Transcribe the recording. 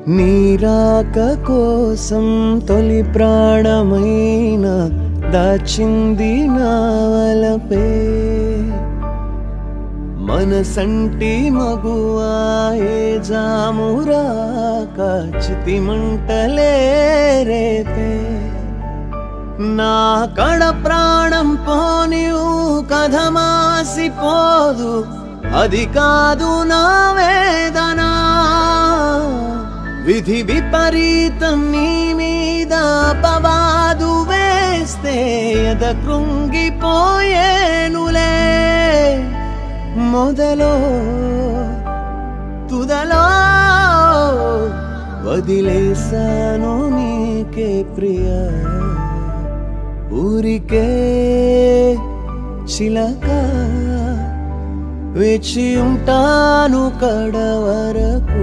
నీరాక కోసం తొలి ప్రాణమైన దాచింది నావలపే మనసంటి మగువాయే జామురాక చితి మంటలే రేపే నా కడ ప్రాణం పోనివు కథ మాసిపోదు అది కాదు నా వేదన విధి విపరీతం నీ మీద అపవాదు వేస్తే ఎద కృంగిపోయేనులే మొదలో తుదలో వదిలేసాను నీకే ప్రియ ఊరికే చిలక వేచి ఉంటాను కడ వరకు